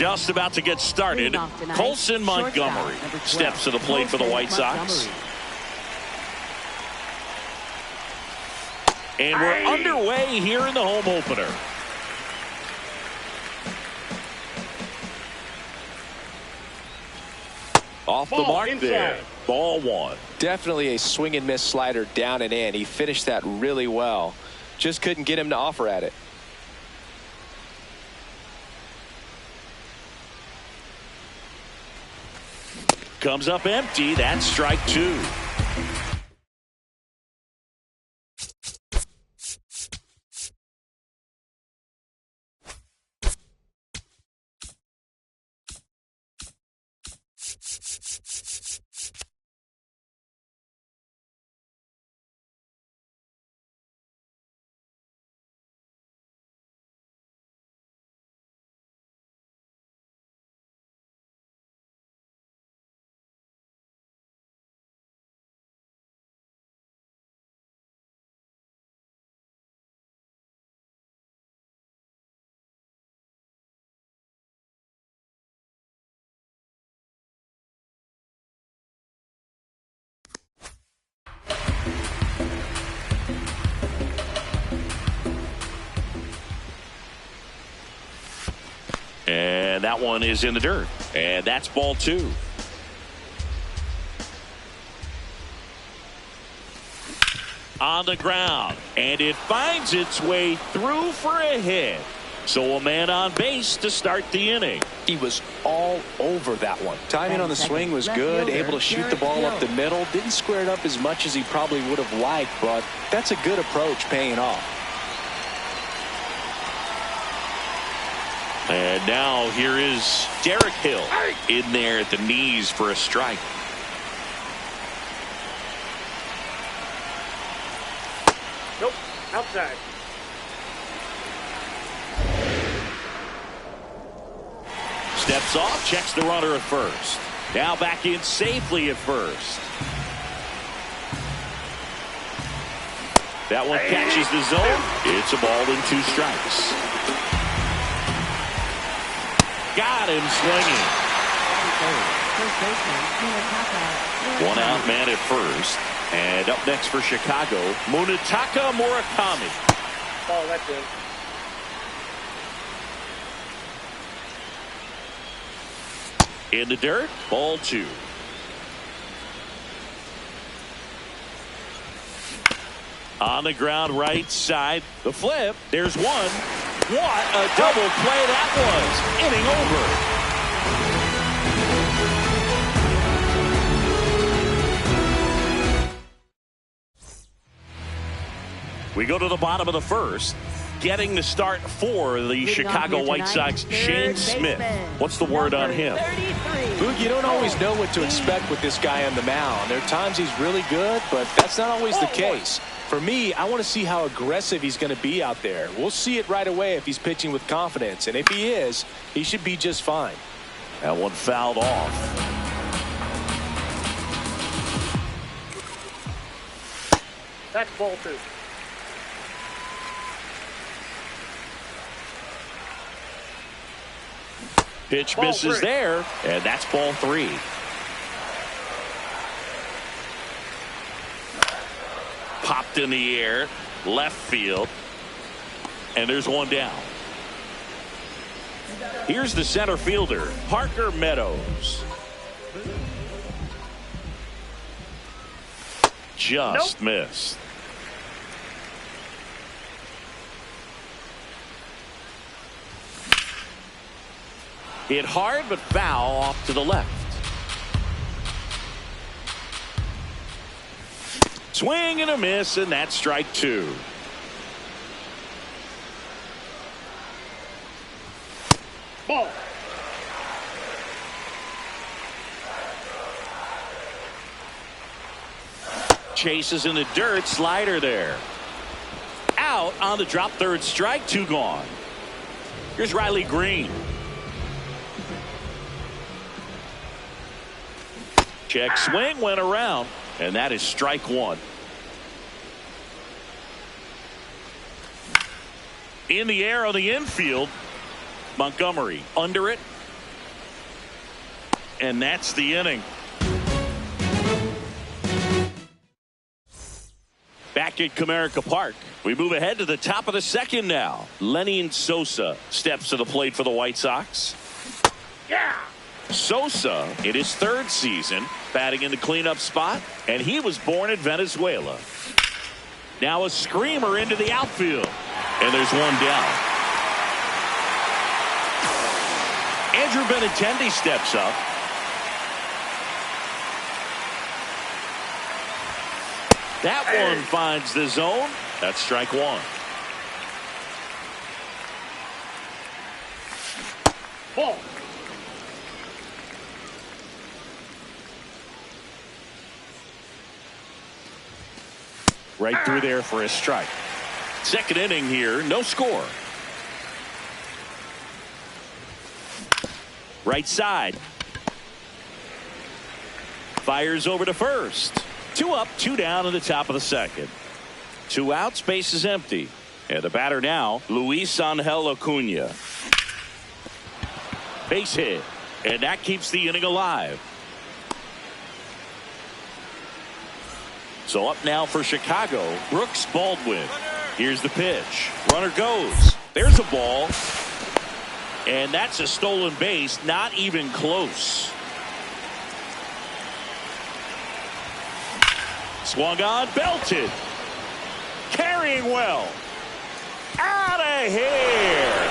Just about to get started. Colson Montgomery steps to the plate for the White Sox. And we're underway here in the home opener. Off the mark there. Ball one. Definitely a swing and miss slider down and in. He finished that really well. Just couldn't get him to offer at it. Comes up empty. That's strike two. And that one is in the dirt. And that's ball two. On the ground. And it finds its way through for a hit. So a man on base to start the inning. He was all over that one. Timing on the swing was good. Able to shoot the ball up the middle. Didn't square it up as much as he probably would have liked. But that's a good approach paying off. And now here is Derek Hill in there at the knees for a strike. Nope, outside. Steps off, checks the runner at first. Now back in safely at first. That one catches the zone. It's a ball and two strikes. Got him swinging. One out man at first. And up next for Chicago, Munetaka Murakami. Oh, that's it. In the dirt, ball two. On the ground right side, the flip. There's one. What a double play that was. Inning over. We go to the bottom of the first. Getting the start for the Chicago White Sox, Shane Smith. What's the word on him? Boog, you don't always know what to expect with this guy on the mound. There are times he's really good, but that's not always the case. For me, I want to see how aggressive he's going to be out there. We'll see it right away if he's pitching with confidence. And if he is, he should be just fine. That one fouled off. That's ball two. Pitch misses there, and that's ball three. Popped in the air, left field, and there's one down. Here's the center fielder, Parker Meadows. Just missed. Hit hard but foul off to the left. Swing and a miss, and that's strike two. Ball. Chases in the dirt, slider there. Out on the drop, third strike, two gone. Here's Riley Green. Check swing, went around, and that is strike one. In the air on the infield, Montgomery under it, and that's the inning. Back at Comerica Park, we move ahead to the top of the second now. Lenny Sosa steps to the plate for the White Sox. Yeah. Sosa, in his third season, batting in the cleanup spot, and he was born in Venezuela. Now a screamer into the outfield, and there's one down. Andrew Benintendi steps up. That one finds the zone. That's strike one. Ball. Right through there for a strike. Second inning here, no score. Right side. Fires over to first. 2 up, 2 down in the top of the second. 2 outs, base is empty. And the batter now, Luis Angel Acuna. Base hit. And that keeps the inning alive. So up now for Chicago, Brooks Baldwin. Here's the pitch. Runner goes. There's a ball. And that's a stolen base, not even close. Swung on, belted. Carrying well. Out of here.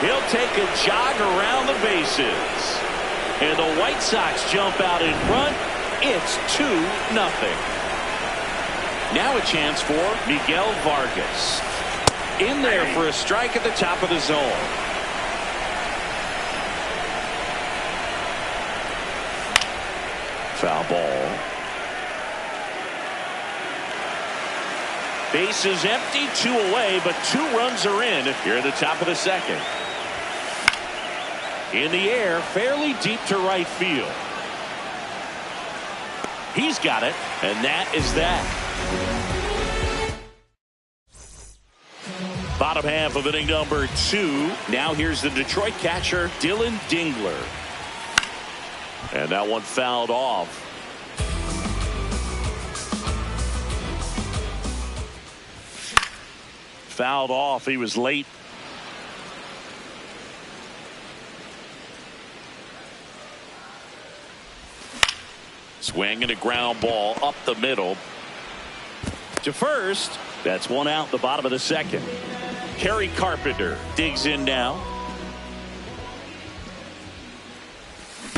He'll take a jog around the bases. And the White Sox jump out in front. It's 2-0. Now a chance for Miguel Vargas. In there for a strike at the top of the zone. Foul ball. Base is empty, 2 away, but 2 runs are in here at the top of the second. In the air, fairly deep to right field. He's got it, and that is that. Bottom half of inning number 2. Now here's the Detroit catcher, Dylan Dingler. And that one fouled off. Fouled off. He was late. Swinging a ground ball up the middle to first. That's 1 out the bottom of the second. Kerry Carpenter digs in now.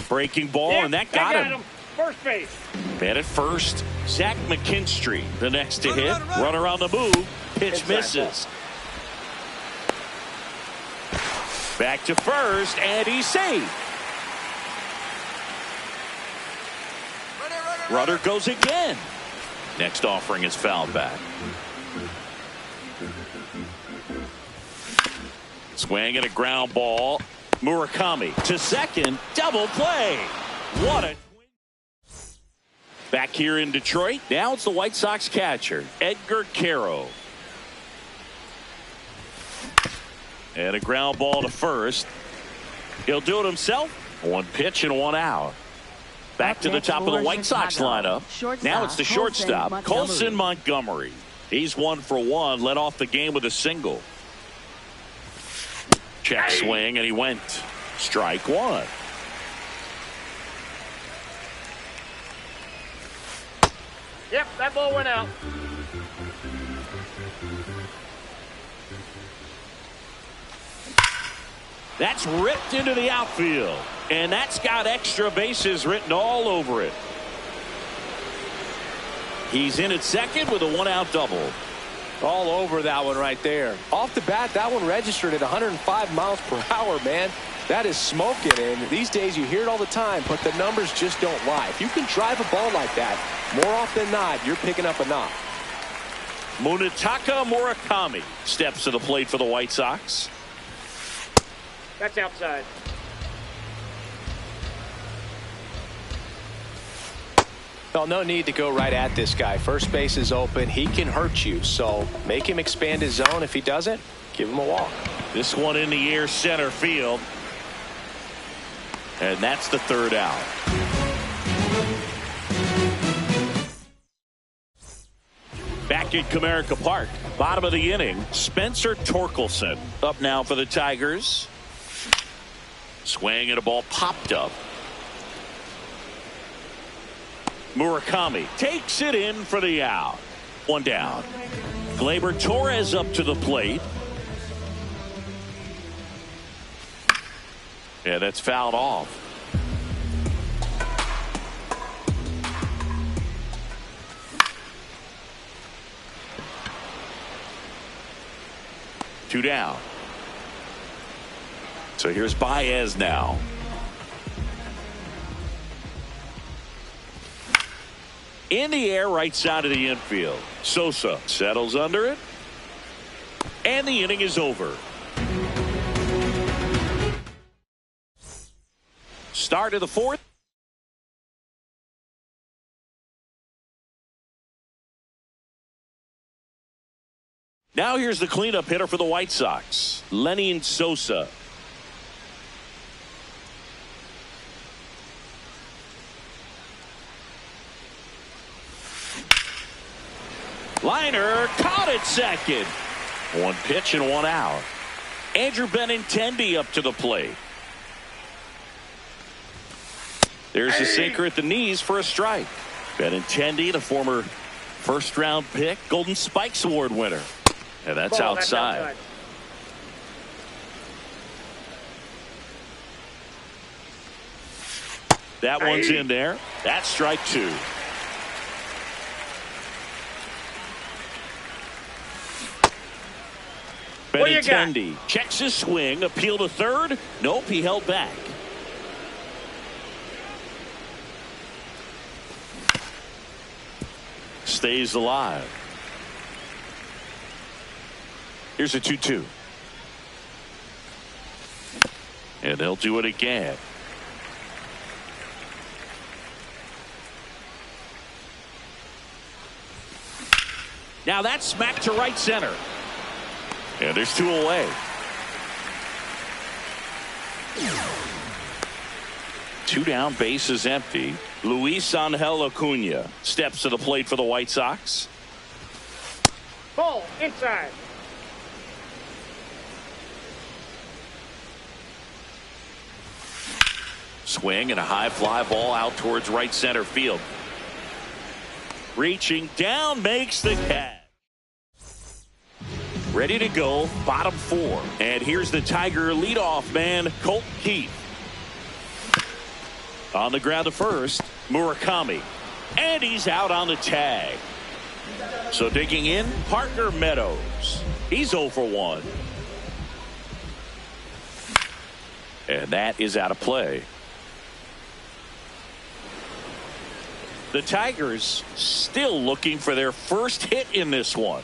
Breaking ball, and that got him. First base. Man at first. Zach McKinstry the next to hit. Runner on the move. Pitch misses. Back to first, and he's safe. Runner goes again. Next offering is fouled back. Swing and a ground ball. Murakami to second. Double play. What a. Back here in Detroit. Now it's the White Sox catcher, Edgar Caro. And a ground ball to first. He'll do it himself. 1 pitch and 1 out. Back to the top of the White Sox lineup. Now it's the shortstop, Colson Montgomery. He's 1 for 1, led off the game with a single. Check swing, and he went. Strike 1. Yep, that ball went out. That's ripped into the outfield. And that's got extra bases written all over it. He's in at second with a 1-out double. All over that one right there. Off the bat, that one registered at 105 miles per hour, man. That is smoking, and these days you hear it all the time, but the numbers just don't lie. If you can drive a ball like that, more often than not, you're picking up a knock. Munetaka Murakami steps to the plate for the White Sox. That's outside. Well, no need to go right at this guy. First base is open. He can hurt you, so make him expand his zone. If he doesn't, give him a walk. This one in the air, center field. And that's the third out. Back at Comerica Park, bottom of the inning, Spencer Torkelson up now for the Tigers. Swing and a ball popped up. Murakami takes it in for the out. One down. Gleyber Torres up to the plate. Yeah, that's fouled off. Two down. So here's Baez now. In the air, right side of the infield. Sosa settles under it. And the inning is over. Start of the fourth. Now here's the cleanup hitter for the White Sox, Lenny Sosa. Liner caught at second. One pitch and one out. Andrew Benintendi up to the plate. There's a sinker at the knees for a strike. Benintendi, the former first-round pick, Golden Spikes Award winner. And that's outside. That one's in there. That's strike two. Benintendi checks his swing. Appeal to third. Nope, he held back. Stays alive. Here's a 2-2. And they'll do it again. Now that's smacked to right center. And there's two away. Two down, base is empty. Luis Angel Acuna steps to the plate for the White Sox. Ball inside. Swing and a high fly ball out towards right center field. Reaching down, makes the catch. Ready to go, bottom four. And here's the Tiger leadoff man, Colt Keith. On the ground to first, Murakami. And he's out on the tag. So digging in, Parker Meadows. He's 0 for 1. And that is out of play. The Tigers still looking for their first hit in this one.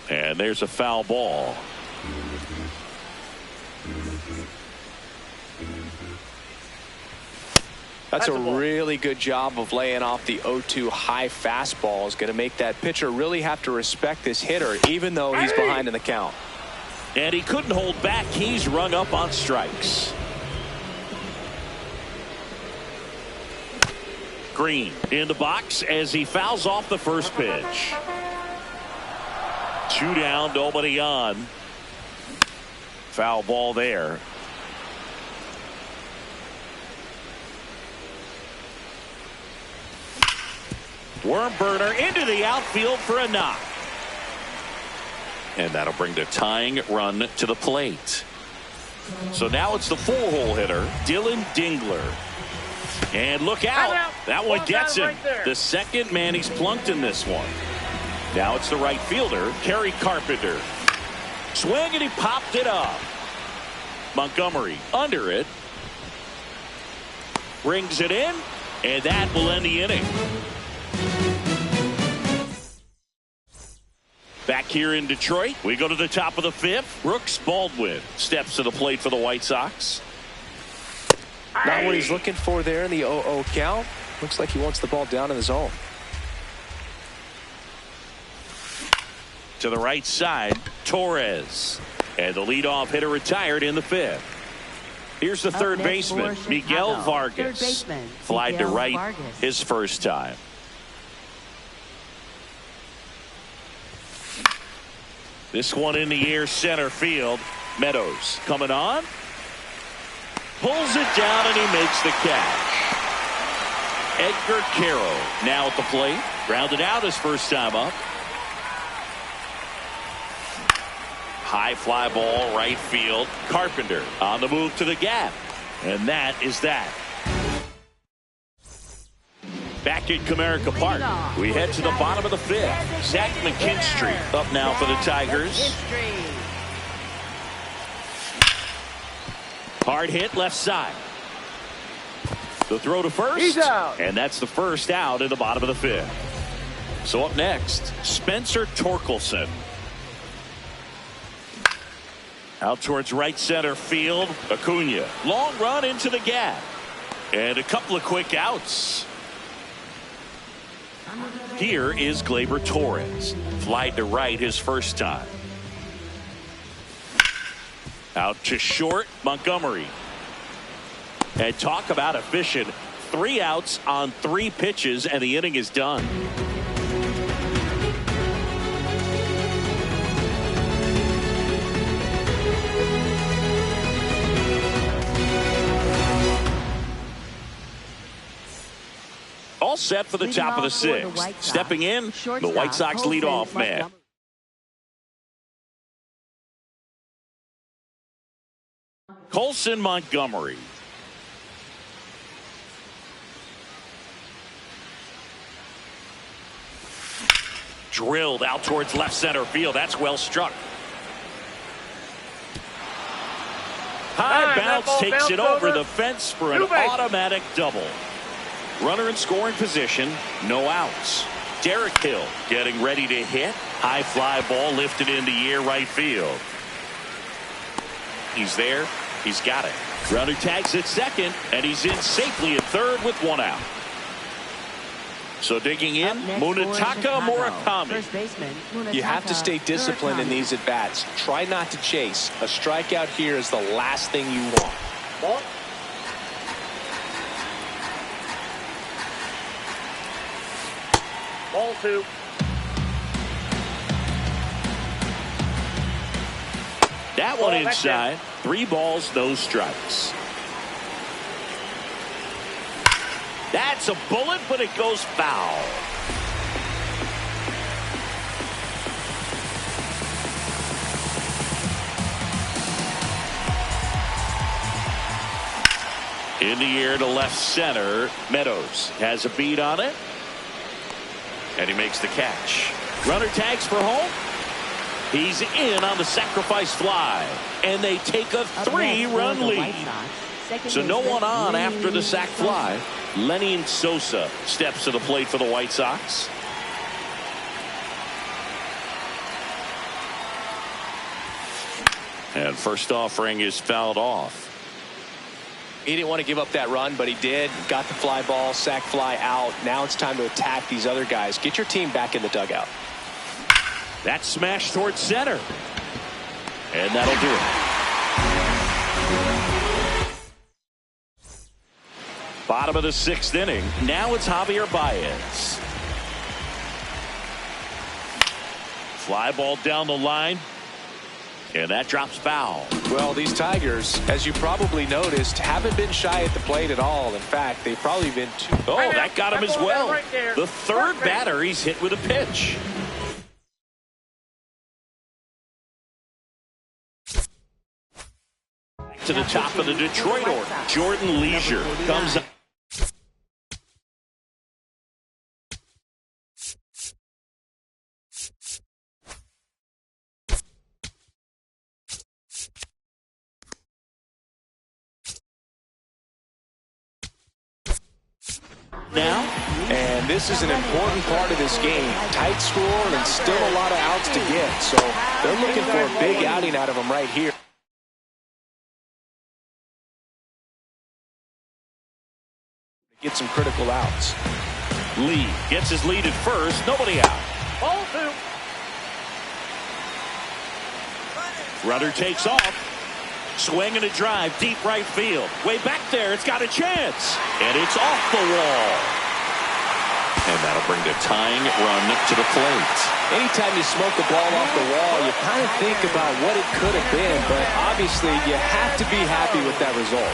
And there's a foul ball. That's a really good job of laying off the 0-2 high fastball. Is going to make that pitcher really have to respect this hitter, even though he's behind in the count. And he couldn't hold back. He's rung up on strikes. Green in the box as he fouls off the first pitch. Two down, nobody on. Foul ball there. Worm burner into the outfield for a knock. And that'll bring the tying run to the plate. So now it's the four-hole hitter, Dylan Dingler. And look out. That one gets him. The second man he's plunked in this one. Now it's the right fielder, Kerry Carpenter. Swing and he popped it up. Montgomery under it. Rings it in. And that will end the inning. Back here in Detroit, we go to the top of the fifth. Brooks Baldwin steps to the plate for the White Sox. Not what he's looking for there in the 0-0 count. Looks like he wants the ball down in the zone. To the right side, Torres. And the leadoff hitter retired in the fifth. Here's the third baseman, Miguel Vargas. Flied to right his first time. This one in the air, center field. Meadows coming on. Pulls it down, and he makes the catch. Edgar Carroll now at the plate. Grounded out his first time up. High fly ball, right field. Carpenter on the move to the gap. And that is that. Back at Comerica Park, we head to the bottom of the fifth. Zach McKinstry up now for the Tigers. Hard hit left side. The throw to first. He's out. And that's the first out in the bottom of the fifth. So up next, Spencer Torkelson. Out towards right center field. Acuna. Long run into the gap. And a couple of quick outs. Here is Gleyber Torres. Flied to right his first time. Out to short, Montgomery. And talk about efficient. 3 outs on 3 pitches, and the inning is done. All set for the top of the sixth. Stepping in, the White Sox leadoff man. Colson Montgomery. Drilled out towards left center field. That's well struck. High bounce takes it over the fence for an automatic double. Runner in scoring position, no outs. Derek Hill getting ready to hit. High fly ball lifted in the air right field. He's there. He's got it. Runner tags at second, and he's in safely at third with 1 out. So digging in, Munetaka Murakami. You have to stay disciplined in these at-bats. Try not to chase. A strikeout here is the last thing you want. Ball 2. That one inside. 3 balls, no strikes. That's a bullet, but it goes foul. In the air to left center. Meadows has a beat on it. And he makes the catch. Runner tags for home. He's in on the sacrifice fly. And they take a 3-run lead. So no one on after the sac fly. Lenny Sosa steps to the plate for the White Sox. And first offering is fouled off. He didn't want to give up that run, but he did. Got the fly ball, sac fly out. Now it's time to attack these other guys. Get your team back in the dugout. That smash towards center. And that'll do it. Bottom of the 6th inning. Now it's Javier Baez. Fly ball down the line. And that drops foul. Well, these Tigers, as you probably noticed, haven't been shy at the plate at all. In fact, they've probably been too. Oh, that got him as well. The third batter he's hit with a pitch. To the top of the Detroit order. Jordan Leisure comes up. Now, and this is an important part of this game. Tight score and still a lot of outs to get. So they're looking for a big outing out of them right here. Get some critical outs. Lee gets his lead at first. Nobody out. Ball 2. Runner takes off. Swing and a drive, deep right field. Way back there, it's got a chance. And it's off the wall. And that'll bring the tying run to the plate. Anytime you smoke a ball off the wall, you kind of think about what it could have been, but obviously you have to be happy with that result.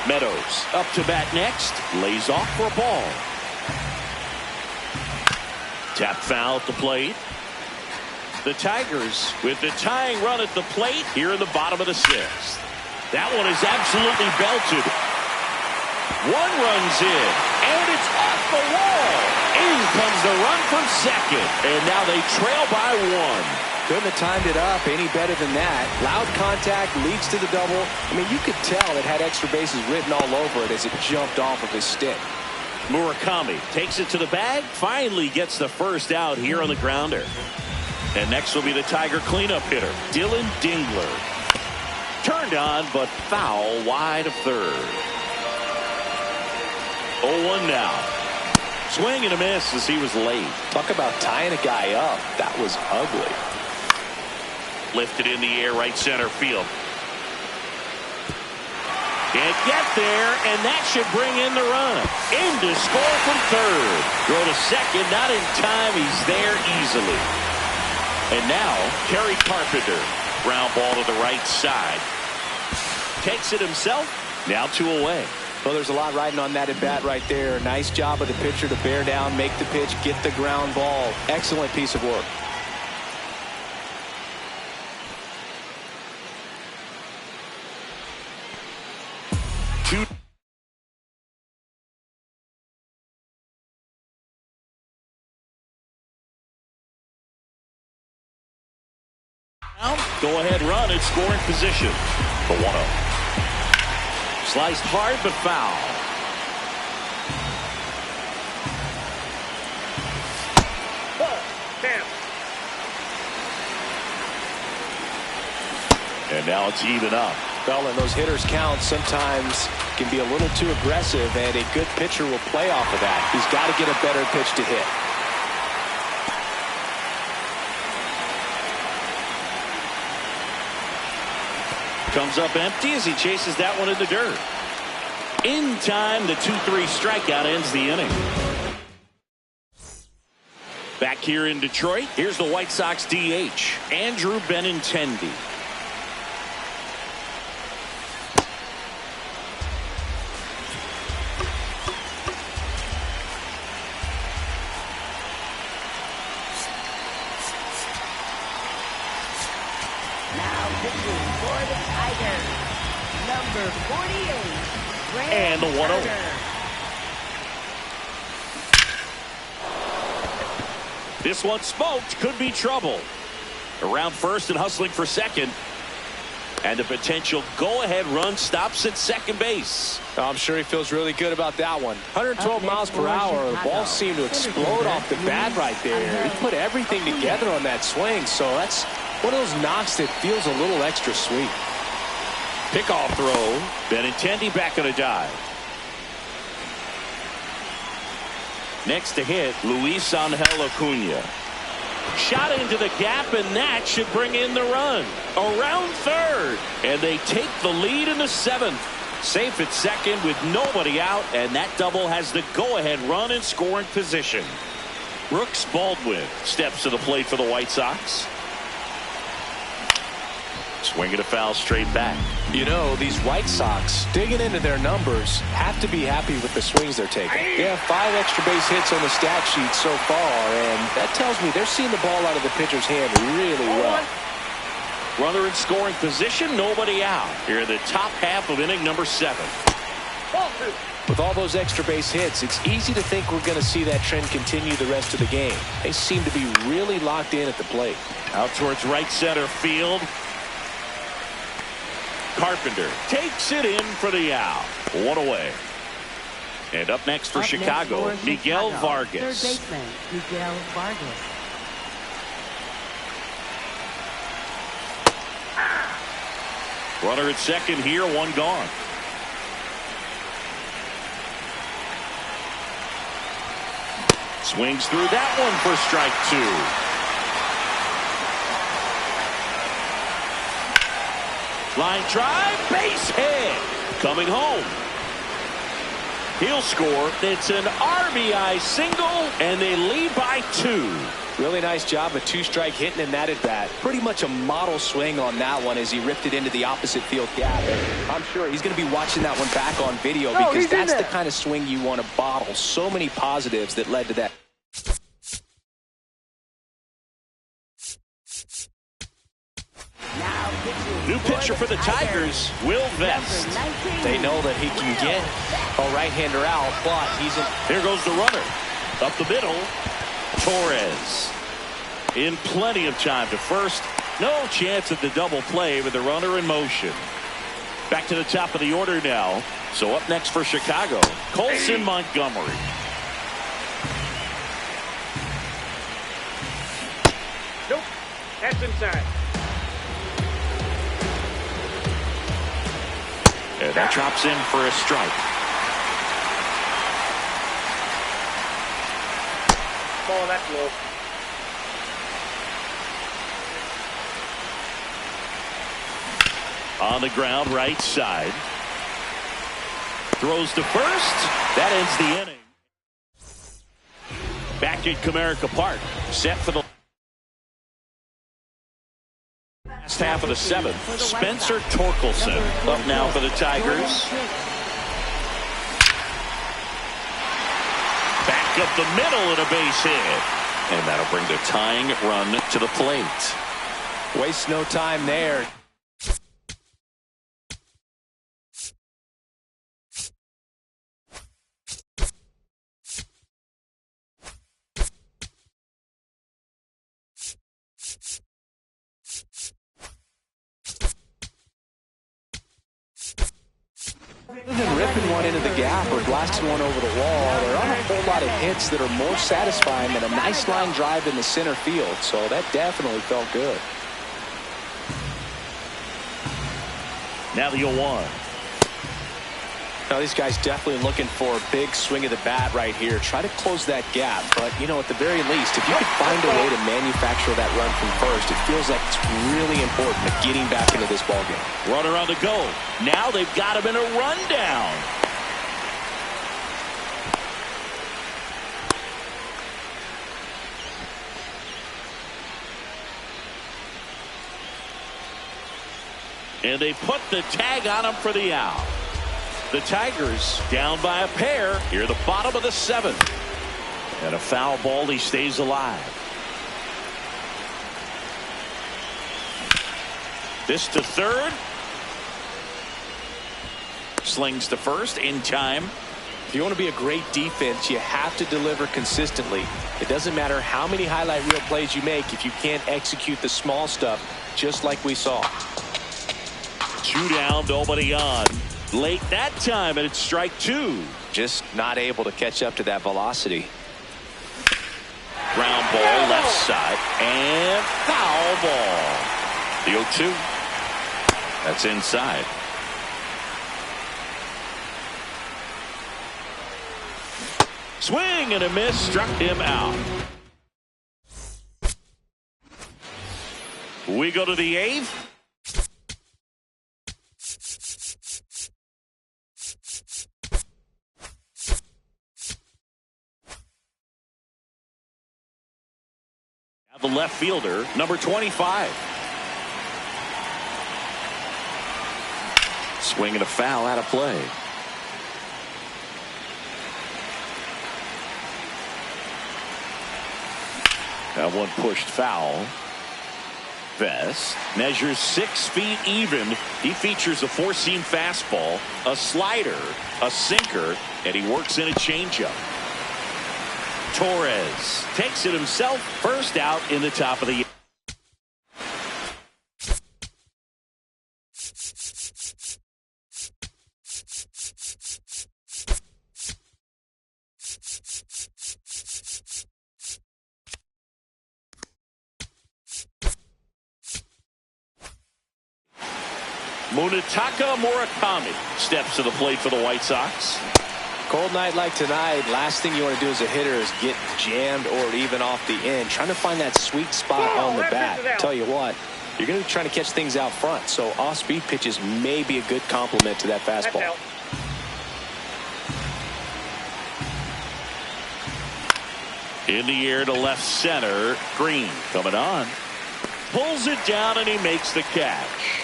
Meadows up to bat next, lays off for a ball. Tap foul at the plate. The Tigers with the tying run at the plate here in the bottom of the sixth. That one is absolutely belted. One runs in, and it's off the wall. In comes the run from second, and now they trail by one. Couldn't have timed it up any better than that. Loud contact leads to the double. I mean, you could tell it had extra bases written all over it as it jumped off of his stick. Murakami takes it to the bag, finally gets the first out here on the grounder. And next will be the Tiger cleanup hitter, Dylan Dingler. Turned on, but foul wide of third. 0-1 now. Swing and a miss as he was late. Talk about tying a guy up. That was ugly. Lifted in the air, right center field. Can't get there, and that should bring in the run. In to score from third. Throw to second, not in time. He's there easily. And now, Kerry Carpenter. Ground ball to the right side. Takes it himself. Now 2 away. Well, there's a lot riding on that at bat right there. Nice job of the pitcher to bear down, make the pitch, get the ground ball. Excellent piece of work. Go ahead run in scoring position. The 1-0. Sliced hard but foul. Ball, down. And now it's even up. Well, and those hitters count sometimes can be a little too aggressive, and a good pitcher will play off of that. He's got to get a better pitch to hit. Comes up empty as he chases that one in the dirt. In time, the 2-3 strikeout ends the inning. Back here in Detroit, here's the White Sox DH, Andrew Benintendi. Number 48, and the 1-0. This one smoked, could be trouble. Around first and hustling for second. And a potential go-ahead run stops at second base. Oh, I'm sure he feels really good about that one. 112 miles per hour. The ball seemed to explode off the bat right there. He put everything together on that swing, so that's one of those knocks that feels a little extra sweet. Pickoff throw. Benintendi back on a dive. Next to hit, Luis Angel Acuna. Shot into the gap, and that should bring in the run. Around third. And they take the lead in the seventh. Safe at second with nobody out, and that double has the go-ahead run in scoring position. Brooks Baldwin steps to the plate for the White Sox. Swinging a foul straight back. You know, these White Sox, digging into their numbers, have to be happy with the swings they're taking. They have 5 extra base hits on the stat sheet so far, and that tells me they're seeing the ball out of the pitcher's hand really well. Runner in scoring position, nobody out. Here in the top half of inning number 7. With all those extra base hits, it's easy to think we're going to see that trend continue the rest of the game. They seem to be really locked in at the plate. Out towards right center field. Carpenter takes it in for the out. 1 away. And up next for Chicago, Miguel Vargas. Third baseman, Miguel Vargas. Runner at second here, 1 gone. Swings through that one for strike 2. Line drive, base hit. Coming home. He'll score. It's an RBI single, and they lead by 2. Really nice job of two-strike hitting in that at-bat. Pretty much a model swing on that one as he ripped it into the opposite field gap. I'm sure he's going to be watching that one back on video because that's the kind of swing you want to bottle. So many positives that led to that. New pitcher for the Tigers, Will Vest. They know that he can get a right-hander out, but he's in. Here goes the runner. Up the middle, Torres. In plenty of time to first. No chance at the double play with the runner in motion. Back to the top of the order now. So up next for Chicago, Colson Montgomery. Nope. That's inside. And that drops in for a strike. Ball that low. On the ground, right side. Throws to first. That ends the inning. Back at Comerica Park. Set for the last half of the 7th. Spencer Torkelson up now for the Tigers. Back up the middle and a base hit. And that'll bring the tying run to the plate. Waste no time there. Rather than ripping one into the gap or blasting one over the wall, there aren't a whole lot of hits that are more satisfying than a nice line drive in the center field. So that definitely felt good. Now the 0-1. Now these guys definitely looking for a big swing of the bat right here. Try to close that gap. But, you know, at the very least, if you could find a way to manufacture that run from first, it feels like it's really important to getting back into this ballgame. Runner on the go. Now they've got him in a rundown. And they put the tag on him for the out. The Tigers down by a pair here at the bottom of the 7th. And a foul ball. He stays alive. This to third. Slings to first in time. If you want to be a great defense, you have to deliver consistently. It doesn't matter how many highlight reel plays you make if you can't execute the small stuff, just like we saw. 2 down, nobody on. Late that time, and it's strike 2. Just not able to catch up to that velocity. Ground ball left side, and foul ball. The 0-2. That's inside. Swing and a miss, struck him out. We go to the 8th. The left fielder, number 25. Swing and a foul out of play. That one pushed foul. Vest measures 6 feet even. He features a 4-seam fastball, a slider, a sinker, and he works in a changeup. Torres takes it himself. First out in the top of the. Munetaka Murakami steps to the plate for the White Sox. Cold night like tonight, last thing you want to do as a hitter is get jammed or even off the end. Trying to find that sweet spot on the bat. Tell you what, You're going to be trying to catch things out front, so off-speed pitches may be a good complement to that fastball. In the air to left center. Green coming on. Pulls it down and he makes the catch.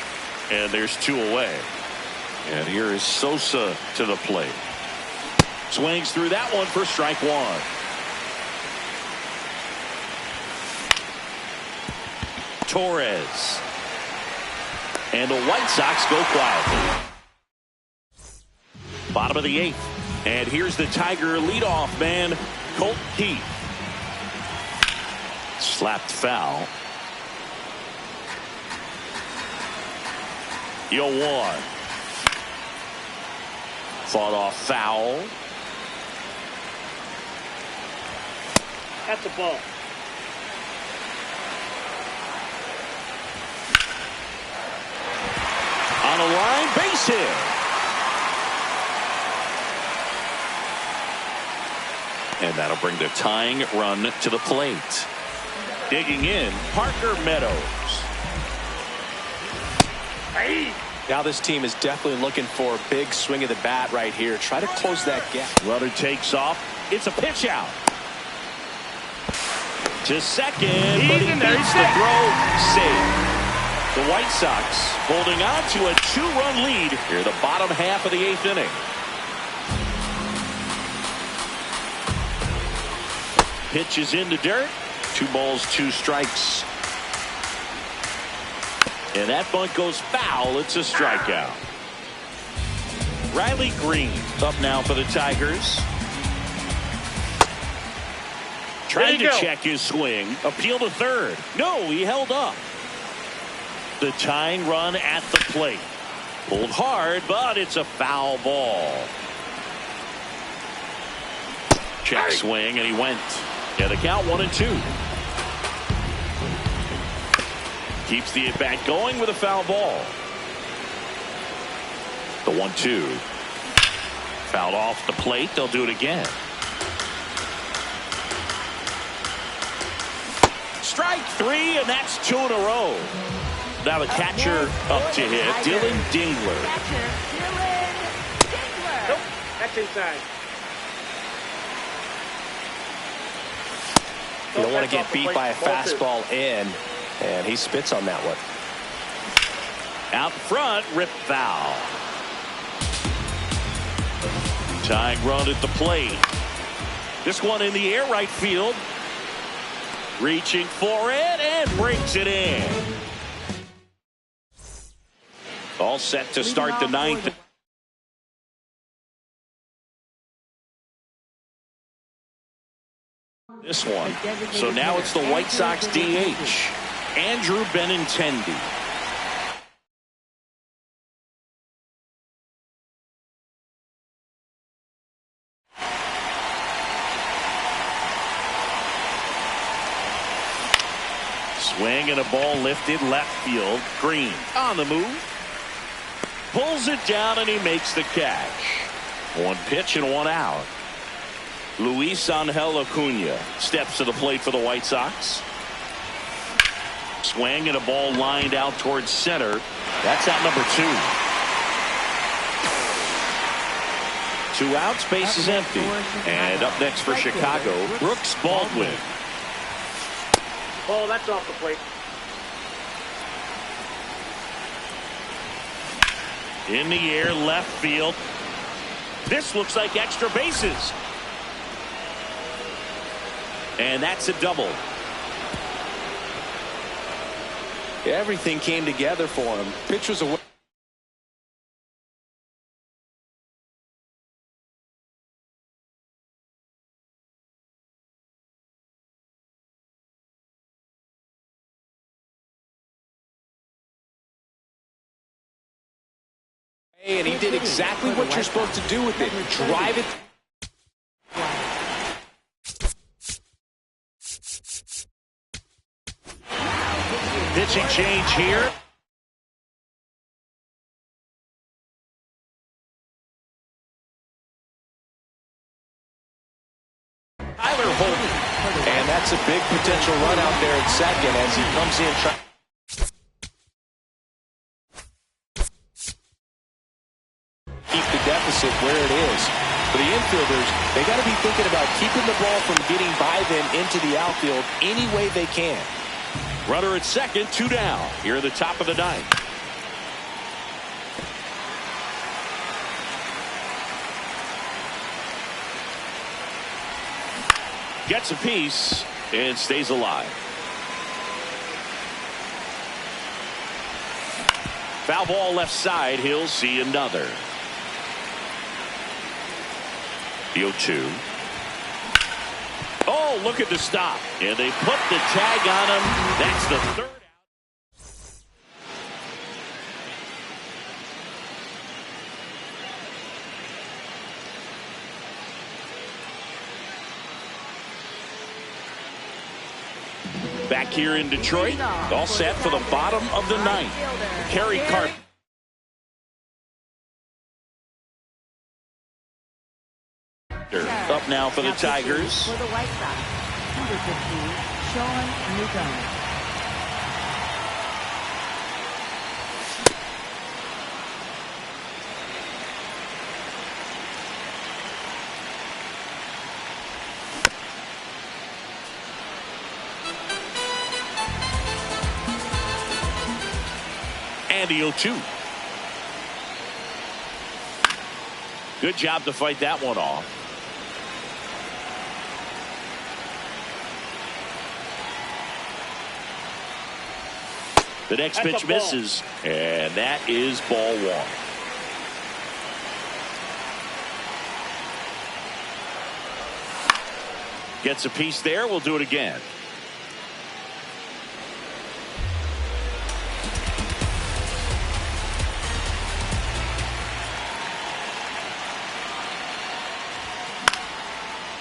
And there's 2 away. And here is Sosa to the plate. Swings through that one for strike 1. Torres. And the White Sox go quietly. Bottom of the 8th. And here's the Tiger leadoff man, Colt Keith. Slapped foul. 0-1. Fought off foul. That's a ball. On a line, base hit. And that'll bring the tying run to the plate. Digging in, Parker Meadows. Hey. Now this team is definitely looking for a big swing of the bat right here. Try to close that gap. Runner takes off. It's a pitch out. To second, but he makes the throw. Safe. The White Sox holding on to a 2-run lead here the bottom half of the 8th inning. Pitch is in the dirt. 2 balls, 2 strikes. And that bunt goes foul. It's a strikeout. Riley Green up now for the Tigers. Trying to check his swing. Appeal to third. No, he held up. The tying run at the plate. Pulled hard, but it's a foul ball. Check swing, and he went. Yeah, the count 1-2. Keeps the at-bat going with a foul ball. The 1-2. Fouled off the plate. They'll do it again. Strike 3, and that's 2 in a row. Now the catcher up to hit, Dylan Dingler. Nope, that's inside. You don't want to get beat by a fastball in, and he spits on that one. Out front, rip foul. Tying run at the plate. This one in the air right field. Reaching for it and brings it in. All set to start the 9th. This one. So now it's the White Sox DH, Andrew Benintendi. Swing and a ball lifted left field. Green on the move. Pulls it down and he makes the catch. 1 pitch and 1 out. Luis Angel Acuna steps to the plate for the White Sox. Swing and a ball lined out towards center. That's out number 2. 2 outs, base is empty. And up next for Chicago, Brooks Baldwin. Ball, that's off the plate. In the air, left field. This looks like extra bases. And that's a double. Everything came together for him. Pitch was away. And he did exactly what you're supposed to do with it. Drive it. Pitching change here. Tyler Holt. And that's a big potential run out there at second as he comes in. force it where it is. For the infielders, they got to be thinking about keeping the ball from getting by them into the outfield any way they can. Runner at second, 2 down. Here at the top of the ninth. Gets a piece and stays alive. Foul ball left side. He'll see another. The 0-2. Oh, look at the stop. And they put the tag on him. That's the third out. Back here in Detroit, all set for the bottom of the ninth. Kerry Carpenter. Up now for the Tigers. For the White Sox, number 15, Sean Newcomb. And the 0-2. Good job to fight that one off. The next pitch misses, and that is ball 1. Gets a piece there. We'll do it again.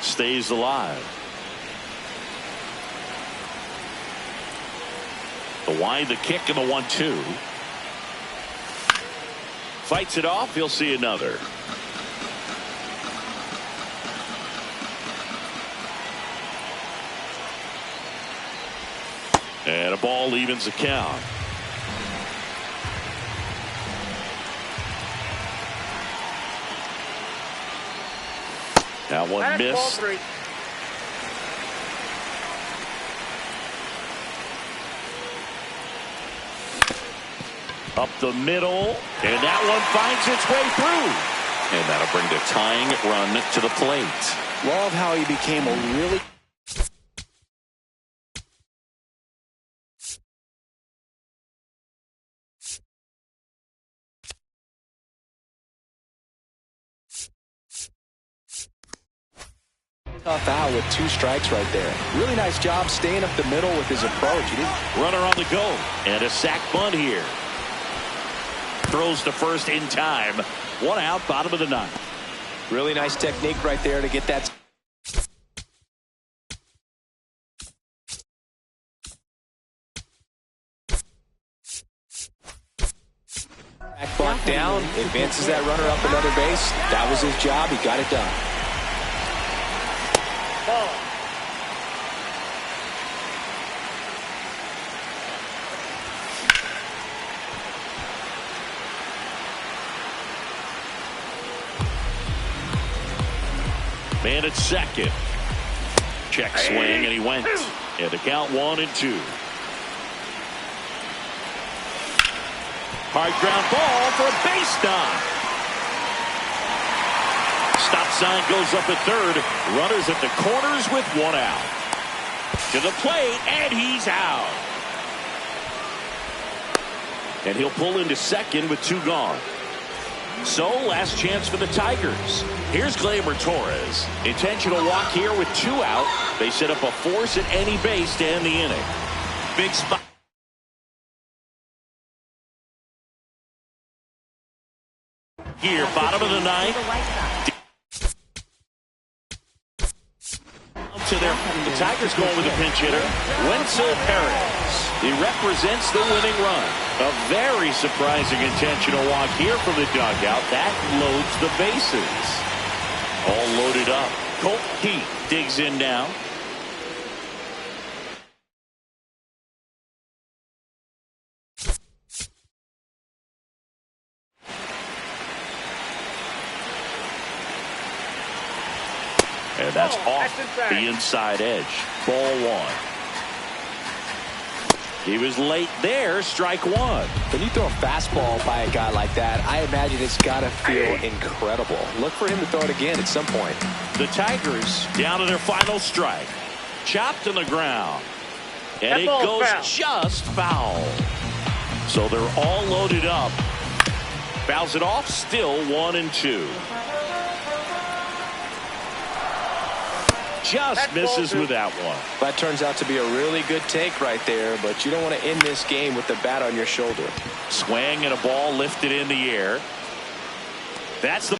Stays alive. The wide, the kick, and the 1-2. Fights it off. He'll see another. And a ball evens the count. That one missed. Up the middle, and that one finds its way through. And that'll bring the tying run to the plate. Love how he became a really tough out with 2 strikes right there. Really nice job staying up the middle with his approach. He didn't. Runner on the go, and a sac bunt here. Throws to first in time. 1 out, bottom of the ninth. Really nice technique right there to get that. Back bunt down, advances that runner up another base. That was his job. He got it done. Man at second. Check swing, and he went. And the count 1-2. Hard ground ball for a base knock. Stop sign goes up at third. Runners at the corners with 1 out. To the plate, and he's out. And he'll pull into second with 2 gone. So, last chance for the Tigers. Here's Gleyber Torres. Intentional walk here with 2 out. They set up a force at any base to end the inning. Big spot. Here, bottom of the ninth. The Tigers going with a pinch hitter, Wenzel Perez. He represents the winning run. A very surprising intentional walk here from the dugout. That loads the bases. All loaded up. Colt Heath digs in now. And that's off the inside edge. Ball one. He was late there. Strike one. When you throw a fastball by a guy like that, I imagine it's got to feel incredible. Look for him to throw it again at some point. The Tigers down to their final strike. Chopped on the ground. And it goes just foul. So they're all loaded up. Fouls it off. Still 1-2. Just misses with that one. That turns out to be a really good take right there, but you don't want to end this game with the bat on your shoulder. Swing and a ball lifted in the air. That's the